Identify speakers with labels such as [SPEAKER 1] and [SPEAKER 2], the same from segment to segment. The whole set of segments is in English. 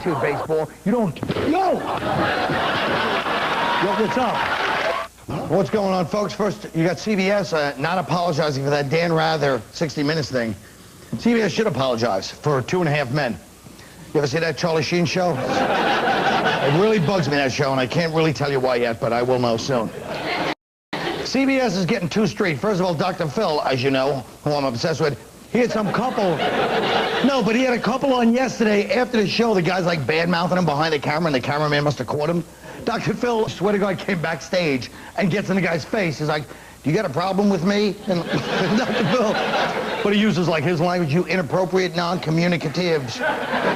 [SPEAKER 1] to baseball. You don't... Yo! Yo, what's up? What's going on, folks? First, you got CBS not apologizing for that Dan Rather 60 Minutes thing. CBS should apologize for 2.5 Men. You ever see that Charlie Sheen show? It really bugs me, that show, and I can't really tell you why yet, but I will know soon. CBS is getting too straight. First of all, Dr. Phil, as you know, who I'm obsessed with, he had some couple... No, but he had a couple on yesterday. After the show, the guy's like bad-mouthing him behind the camera, and the cameraman must have caught him. Dr. Phil, I swear to God, came backstage and gets in the guy's face. He's like, do you got a problem with me? And Dr. Phil... But he uses like his language, you inappropriate, non-communicatives.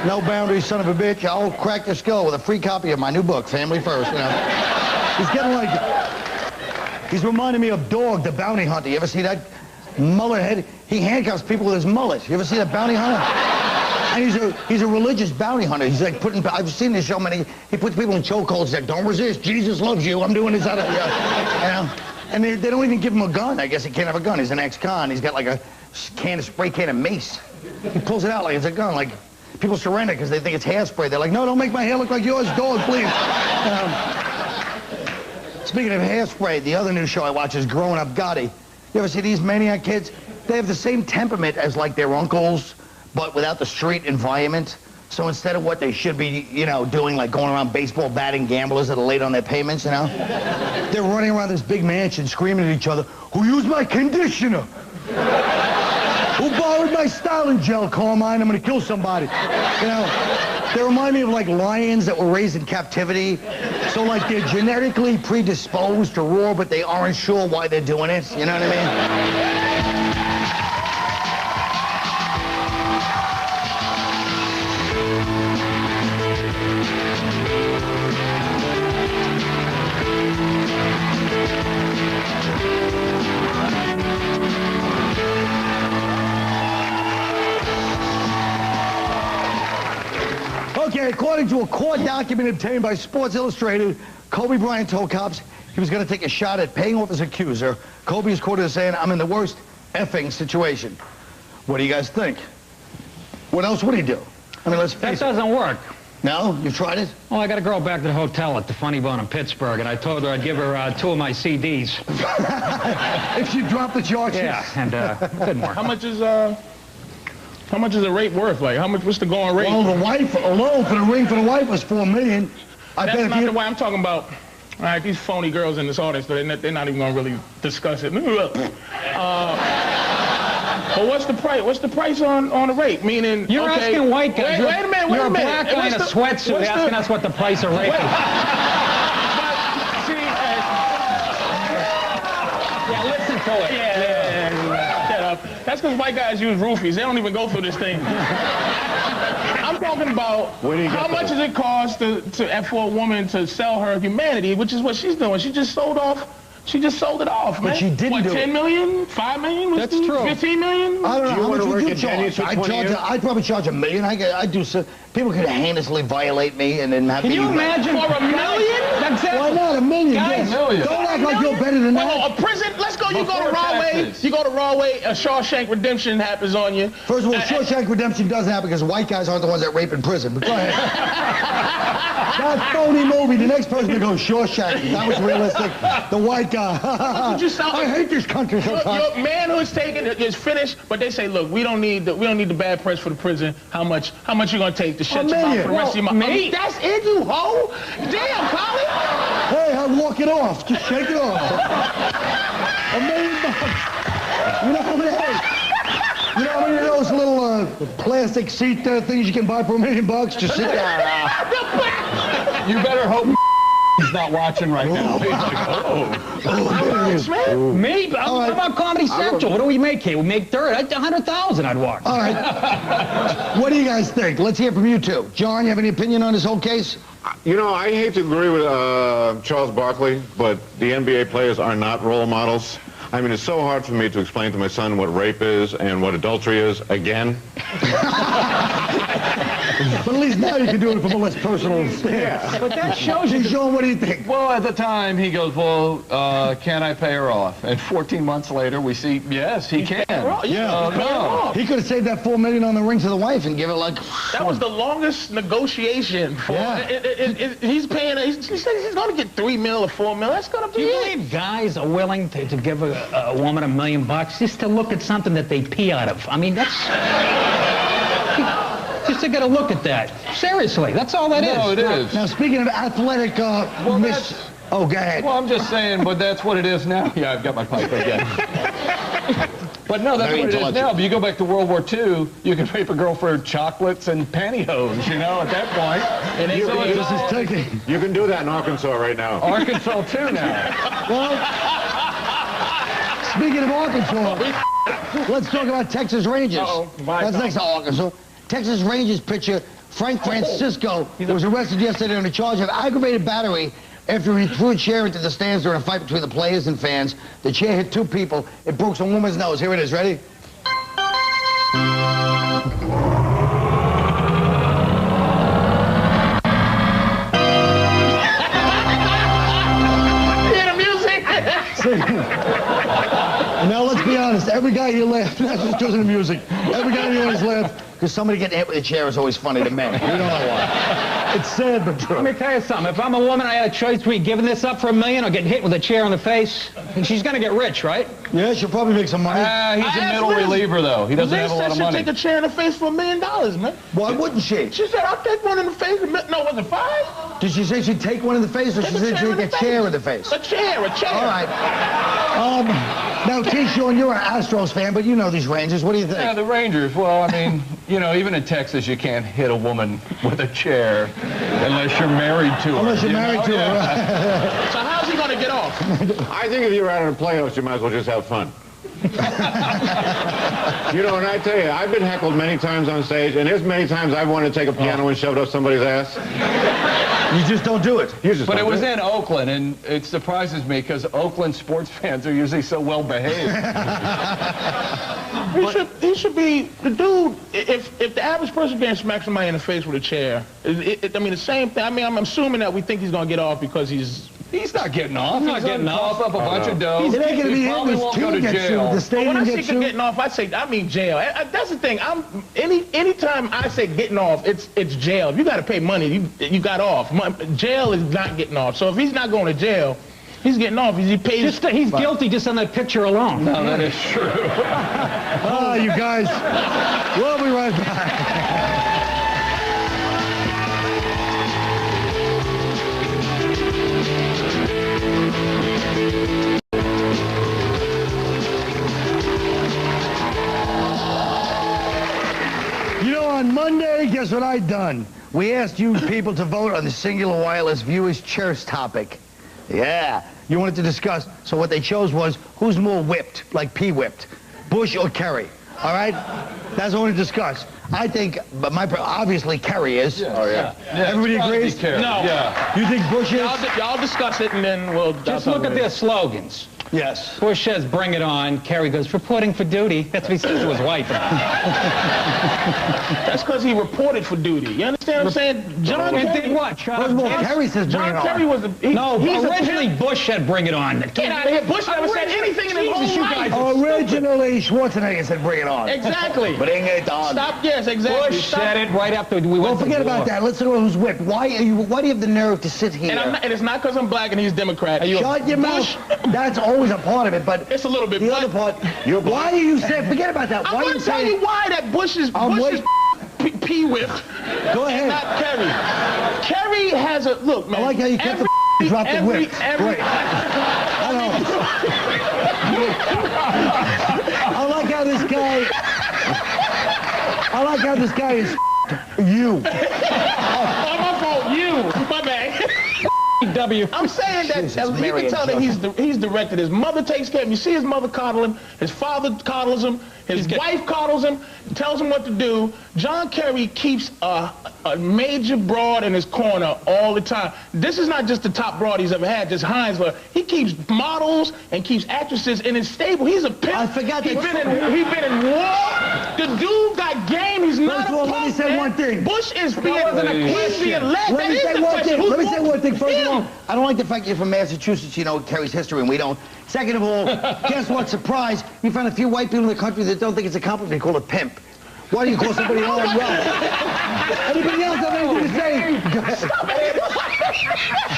[SPEAKER 1] No boundaries, son of a bitch. I'll crack your skull with a free copy of my new book, Family First, you know. He's getting like... He's reminding me of Dog, the bounty hunter. You ever see that mullet head? He handcuffs people with his mullet. You ever see that bounty hunter? And he's a religious bounty hunter. He's like putting... I've seen this show many... He puts people in chokeholds. He's like, don't resist. Jesus loves you. I'm doing this out of... You know? And they don't even give him a gun. I guess he can't have a gun. He's an ex-con. He's got like a spray can of mace. He pulls it out like it's a gun. Like, people surrender because they think it's hairspray. They're like, no, don't make my hair look like yours, Dog, please. Speaking of hairspray, the other new show I watch is Growing Up Gotti. You ever see these maniac kids? They have the same temperament as like their uncles, but without the street environment. So instead of what they should be, you know, doing, like going around baseball batting gamblers that are late on their payments, you know, they're running around this big mansion screaming at each other, who used my conditioner? Who borrowed my styling gel, Carmine? I'm gonna kill somebody. You know, they remind me of like lions that were raised in captivity. So like they're genetically predisposed to roar, but they aren't sure why they're doing it. You know what I mean? Okay, according to a court document obtained by Sports Illustrated, Kobe Bryant told cops he was going to take a shot at paying off his accuser. Kobe is quoted as saying, I'm in the worst effing situation. What do you guys think? What else would he do? I mean, let's face it.
[SPEAKER 2] That doesn't work.
[SPEAKER 1] No? You tried it?
[SPEAKER 2] Well, I got a girl back to the hotel at the Funny Bone in Pittsburgh, and I told her I'd give her 2 of my CDs.
[SPEAKER 1] If she dropped the charges?
[SPEAKER 2] Yeah, and it didn't work.
[SPEAKER 3] How much is a rape worth? Like, what's the going rate?
[SPEAKER 1] Well, the wife alone for the ring for the wife was $4 million.
[SPEAKER 3] That's not the way I'm talking about. All right, these phony girls in this audience, they're not even going to really discuss it. But what's the price? What's the price on a rape? Meaning,
[SPEAKER 2] you're
[SPEAKER 3] okay,
[SPEAKER 2] asking white guys.
[SPEAKER 3] Wait a minute.
[SPEAKER 2] You're a black guy in a sweatsuit asking us what the price of rape is.
[SPEAKER 3] Yeah, listen to it. Yeah. Shut up. That's because white guys use roofies. They don't even go through this thing. I'm talking about how much does it cost for a woman to sell her humanity, which is what she's doing. She just sold it off, man.
[SPEAKER 1] But she didn't do it.
[SPEAKER 3] 10 million? 5 million?
[SPEAKER 2] That's true.
[SPEAKER 3] 15 million?
[SPEAKER 1] I don't know. How much would you charge?
[SPEAKER 4] I'd
[SPEAKER 1] probably charge $1 million. I'd do so. People could heinously violate me and then have
[SPEAKER 2] Can you imagine?
[SPEAKER 3] For $1 million?
[SPEAKER 2] Exactly.
[SPEAKER 1] Why not $1 million?
[SPEAKER 2] Guys,
[SPEAKER 1] Don't act like you're better than that.
[SPEAKER 3] Well, a prison, let's go. You go to Rahway, a Shawshank Redemption happens on you.
[SPEAKER 1] First of all, Shawshank Redemption doesn't happen because white guys aren't the ones that rape in prison. But go ahead. That phony movie, the next person to go Shawshank. That was realistic. The white guy. I hate this country sometimes.
[SPEAKER 3] Your manhood's taken, is finished, but they say, look, we don't need the bad press for the prison. How much you gonna take to shut your mouth for the rest of your mouth? That's it, you hoe! Damn, Colin!
[SPEAKER 1] Hey, I walk it off. Just shake it off. $1 million. You know how many? You know how many of those little plastic seat things you can buy for $1 million? Just sit down.
[SPEAKER 4] You better hope he's not watching right now.
[SPEAKER 2] Me? How about Comedy Central? What do we make here? We make dirt. 100,000 I'd watch.
[SPEAKER 1] All right. What do you guys think? Let's hear from you two. John, you have any opinion on this whole case?
[SPEAKER 5] You know, I hate to agree with Charles Barkley, but the NBA players are not role models. I mean, it's so hard for me to explain to my son what rape is and what adultery is again.
[SPEAKER 1] But at least now you can do it from a less personal stance.
[SPEAKER 4] But that shows you.
[SPEAKER 1] Sean, what do you think?
[SPEAKER 4] Well, at the time, he goes, well, can I pay her off? And 14 months later, we see, yes, he can.
[SPEAKER 1] Yeah.
[SPEAKER 4] No.
[SPEAKER 1] He could have saved that $4 million on the ring to the wife and give it like...
[SPEAKER 3] That was the longest negotiation for...
[SPEAKER 1] Yeah.
[SPEAKER 3] He's paying... He said he's going to get $3 million or $4 million. That's going to be
[SPEAKER 2] Do you believe guys are willing to give a woman $1 million just to look at something that they pee out of? I mean, that's... Just to get a look at that. Seriously, that's all that is.
[SPEAKER 4] No, it is.
[SPEAKER 1] Now, speaking of athletic, Miss... Oh, go ahead.
[SPEAKER 4] Well, I'm just saying, but that's what it is now. Yeah, I've got my pipe again. But no, that's what it is now. But you go back to World War II, you can rape a girl for chocolates and pantyhose, you know, at that point. And
[SPEAKER 5] You can do that in Arkansas right now.
[SPEAKER 4] Arkansas, too, now.
[SPEAKER 1] Well, speaking of Arkansas, let's talk about Texas Rangers. That's next to Arkansas. Texas Rangers pitcher Frank Francisco was arrested yesterday on a charge of aggravated battery after he threw a chair into the stands during a fight between the players and fans. The chair hit 2 people. It broke some woman's nose. Here it is. Ready?
[SPEAKER 3] Hear the music?
[SPEAKER 1] Now, let's be honest. Every guy you laugh, not just because of the music. Every guy you always laugh, because somebody getting hit with a chair is always funny to men. We don't know why. It's sad, but true.
[SPEAKER 2] Let me tell you something. If I'm a woman, I had a choice between giving this up for $1 million or getting hit with a chair in the face. And she's going to get rich, right?
[SPEAKER 1] Yeah, she'll probably make some money.
[SPEAKER 4] He's a middle reliever, though. He doesn't have a lot of money.
[SPEAKER 3] Liz said she'd take a chair in the face for $1 million, man.
[SPEAKER 1] Why wouldn't she?
[SPEAKER 3] She said, I'll take one in the face. No, was it 5?
[SPEAKER 1] Did she say she'd take one in the face, or she said she'd take a chair in the face?
[SPEAKER 3] A chair.
[SPEAKER 1] All right. Now, Keyshawn, you're an Astros fan, but you know these Rangers. What do you think?
[SPEAKER 4] Yeah, the Rangers. Well, I mean, you know, even in Texas, you can't hit a woman with a chair unless you're married to her.
[SPEAKER 1] Unless you're married to her, right?
[SPEAKER 3] So how's he going to get off?
[SPEAKER 5] I think if you're out in the playoffs, you might as well just have fun. You know, and I tell you, I've been heckled many times on stage, and there's many times I've wanted to take a piano and shove it up somebody's ass.
[SPEAKER 1] You just don't do it.
[SPEAKER 4] But it was in Oakland, and it surprises me because Oakland sports fans are usually so well behaved.
[SPEAKER 3] He should be the dude. If the average person can't smack somebody in the face with a chair, I mean the same thing. I mean, I'm assuming that we think he's gonna get off because he's
[SPEAKER 4] not getting off. He's not getting off. Up a bunch of dough.
[SPEAKER 1] He's not going to be
[SPEAKER 4] in
[SPEAKER 1] this team gets sued. The stadium
[SPEAKER 3] when I say
[SPEAKER 1] gets sued.
[SPEAKER 3] getting off, I mean jail. That's the thing. Anytime I say getting off, it's jail. If you got to pay money, you got off. Jail is not getting off. So if he's not going to jail, he's getting off. He pays.
[SPEAKER 2] He's guilty just on that picture alone.
[SPEAKER 4] No, that is true.
[SPEAKER 1] Oh, you guys. We'll be right back. You know, on Monday, guess what I done? We asked you people to vote on the Singular Wireless Viewers Chairs topic. Yeah, you wanted to discuss. So what they chose was, who's more whipped, like pee-whipped, Bush or Kerry? All right? That's what we discuss. I think, but obviously Kerry is.
[SPEAKER 5] Oh, yeah.
[SPEAKER 1] Everybody agrees?
[SPEAKER 3] No.
[SPEAKER 4] Yeah.
[SPEAKER 1] You think Bush is?
[SPEAKER 3] Y'all discuss it and then we'll...
[SPEAKER 2] Just look at their slogans.
[SPEAKER 1] Yes.
[SPEAKER 2] Bush says, bring it on. Kerry goes, reporting for duty. That's what he says to his wife.
[SPEAKER 3] That's because he reported for duty. You understand what I'm saying? John Kerry
[SPEAKER 2] did what?
[SPEAKER 1] First of all, Kerry says bring it on.
[SPEAKER 3] John Kerry was
[SPEAKER 2] originally Bush said bring it on.
[SPEAKER 3] Get out of here. Bush never said anything in his whole life.
[SPEAKER 1] Originally, Schwarzenegger said bring it on.
[SPEAKER 3] Exactly.
[SPEAKER 1] Bring it on.
[SPEAKER 3] Stop. Yes, exactly.
[SPEAKER 2] Bush said it right after we went
[SPEAKER 1] Well,
[SPEAKER 2] to
[SPEAKER 1] forget
[SPEAKER 2] war.
[SPEAKER 1] about that. Let's talk about who's whipped. Why do you have the nerve to sit here?
[SPEAKER 3] And it's not because I'm black and he's Democrat.
[SPEAKER 1] Shut your mouth. That's always a part of it, but
[SPEAKER 3] it's a little bit.
[SPEAKER 1] The other part. Why do you say? Forget about that.
[SPEAKER 3] I'm going to tell you why that Bush is pee-whipped.
[SPEAKER 1] Go ahead.
[SPEAKER 3] Not Kerry. Kerry has a look, man.
[SPEAKER 1] I like how you kept the dropped the whip. Great. I like how this guy. I like how this guy is you.
[SPEAKER 3] Oh, my fault. You. My bad. I'm saying that you can tell that he's directed. His mother takes care of him. You see his mother coddle him. His father coddles him. His wife coddles him, tells him what to do. John Kerry keeps a major broad in his corner all the time. This is not just the top broad he's ever had, just Hines, but he keeps models and keeps actresses in his stable. He's a pimp.
[SPEAKER 1] I forgot
[SPEAKER 3] he's
[SPEAKER 1] that.
[SPEAKER 3] He's been in war. The dude got game. He's not a punk,
[SPEAKER 1] let me say one thing.
[SPEAKER 3] Bush is being led.
[SPEAKER 1] Let me say one thing. First of all, I don't like the fact you're from Massachusetts, you know Kerry's history, and we don't. Second of all, guess what? Surprise, you find a few white people in the country that don't think it's a compliment. They call it pimp. Why do you call somebody all well? Anybody else have anything to say?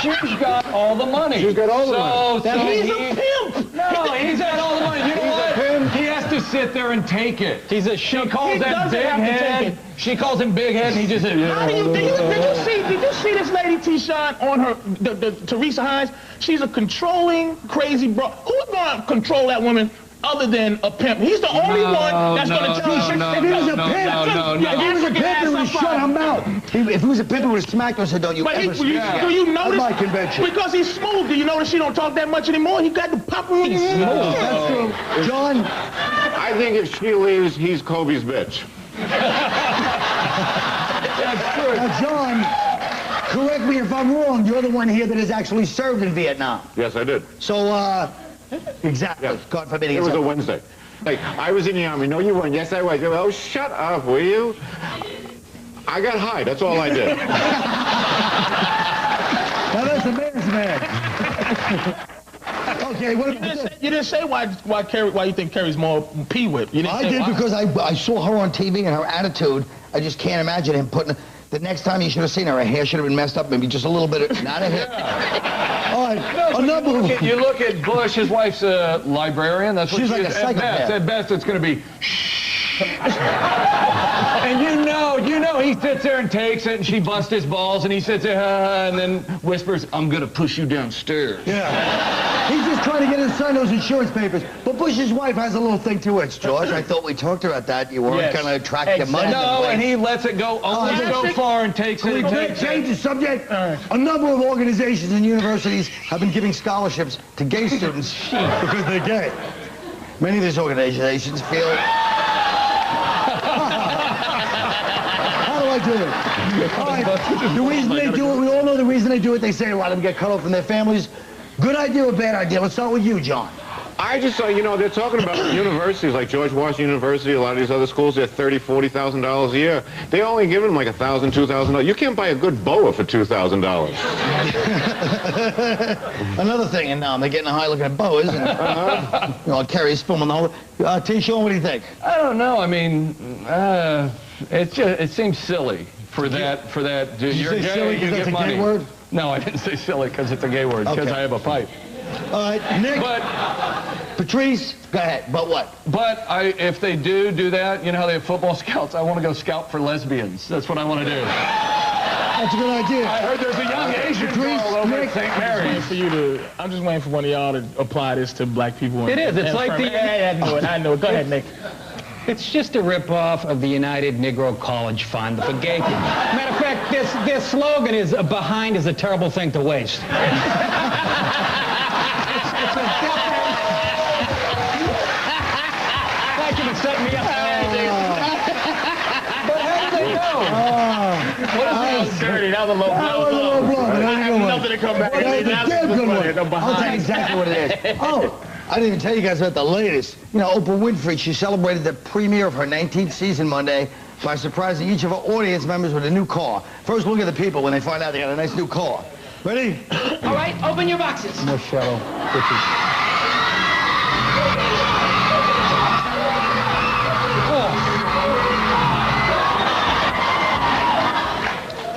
[SPEAKER 4] She's got all the money.
[SPEAKER 1] She's got all the money.
[SPEAKER 3] He's a pimp.
[SPEAKER 4] No, he's got all the money. You know what? He has to sit there and take it. She calls that big head. She calls him big head, and he just said,
[SPEAKER 3] How do you, did you see this lady, T-Shine, on her, the Teresa Hines? She's a controlling, crazy bro. Who's going to control that woman other than a pimp? He's the only one that's going to tell you.
[SPEAKER 1] If he was a pimp, he would have shut her mouth. If he was a pimp, he would have smacked her and said, don't you ever speak.
[SPEAKER 3] Do you notice?
[SPEAKER 1] That's my convention.
[SPEAKER 3] Because he's smooth. Do you notice she don't talk that much anymore? He got the pop room.
[SPEAKER 1] He's smooth. That's true. John?
[SPEAKER 5] I think if she leaves, he's Kobe's bitch.
[SPEAKER 4] that's true.
[SPEAKER 1] Now, John, correct me if I'm wrong. You're the one here that has actually served in Vietnam.
[SPEAKER 5] Yes, I did.
[SPEAKER 1] So, exactly.
[SPEAKER 5] Yeah.
[SPEAKER 1] God forbid.
[SPEAKER 5] It was a Wednesday. Like, I was in the Army. No, you weren't. Yes, I was. Oh, shut up, will you? I got high. That's all I did.
[SPEAKER 1] Now, that's a man's man. Okay, what about this?
[SPEAKER 3] You didn't say why you think Kerry's more P-whip.
[SPEAKER 1] I did because I saw her on TV and her attitude. I just can't imagine him putting... The next time you should have seen her hair should have been messed up, maybe just a little bit of... Not a hair. All right,
[SPEAKER 4] you look at Bush, his wife's a librarian. That's what
[SPEAKER 1] she's like a psychopath.
[SPEAKER 4] At best, it's going to be... And you know, he sits there and takes it, and she busts his balls, and he sits there, and then whispers, I'm going to push you downstairs.
[SPEAKER 1] Yeah. He's just trying to get his son those insurance papers. But Bush's wife has a little thing to it, George. I thought we talked about that. You weren't going to attract the money.
[SPEAKER 4] No, and he lets it go only so far and takes it.
[SPEAKER 1] Change the subject. A number of organizations and universities have been giving scholarships to gay students because they're gay. Many of these organizations feel... Do it. All right. The reason they do it, we all know the reason they do it. They say a lot of them get cut off from their families. Good idea or bad idea? Let's start with you, John.
[SPEAKER 5] I just saw, you know, they're talking about universities like George Washington University, a lot of these other schools, they're $30,000, $40,000 a year. They only give them like $1,000, $2,000. You can't buy a good boa for $2,000.
[SPEAKER 1] Another thing, and now they're getting a high looking at boas. And, you know, Kerry's filming the whole... T-Sean, what do you think?
[SPEAKER 4] I don't know. I mean, it seems silly for that.
[SPEAKER 1] Did you say silly because that's a gay word?
[SPEAKER 4] No, I didn't say silly because it's a gay word, because I have a pipe.
[SPEAKER 1] All right, Nick.
[SPEAKER 4] But
[SPEAKER 1] Patrice, go ahead. But what?
[SPEAKER 4] But if they do that, you know how they have football scouts? I want to go scout for lesbians. That's what I want to do.
[SPEAKER 1] That's a good idea.
[SPEAKER 4] I heard there's a young Asian girl over at St. Mary's.
[SPEAKER 3] I'm just waiting for one of y'all to apply this to black people.
[SPEAKER 2] It is. It's like the...
[SPEAKER 3] I know it. Go ahead, Nick.
[SPEAKER 2] It's just a rip-off of the United Negro College Fund for gay people. Matter of fact, their slogan is, behind is a terrible thing to waste. Thank you for setting me up.
[SPEAKER 4] But how do they know?
[SPEAKER 3] What is that? Dirty. That was a low blow. I have nothing to come back and say.
[SPEAKER 1] That's a damn good one. I'll tell you exactly what it is. Oh, I didn't even tell you guys about the latest. You know, Oprah Winfrey, she celebrated the premiere of her 19th season Monday by surprising each of her audience members with a new car. First, look at the people when they find out they got a nice new car. Ready?
[SPEAKER 6] All right, open your boxes.
[SPEAKER 1] No shadow.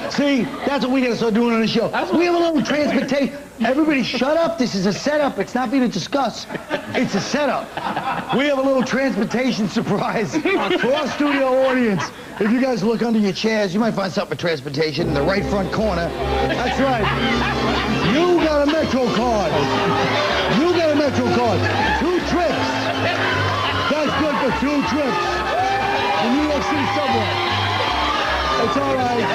[SPEAKER 1] See, that's what we gotta start doing on the show. We have a little transportation. Everybody shut up. This is a setup. It's not being a discuss. It's a setup. We have a little transportation surprise for our studio audience. If you guys look under your chairs, you might find something for transportation in the right front corner. That's right. You got a Metro card. You got a Metro card. 2 trips. That's good for 2 trips. The New York City subway. It's all right.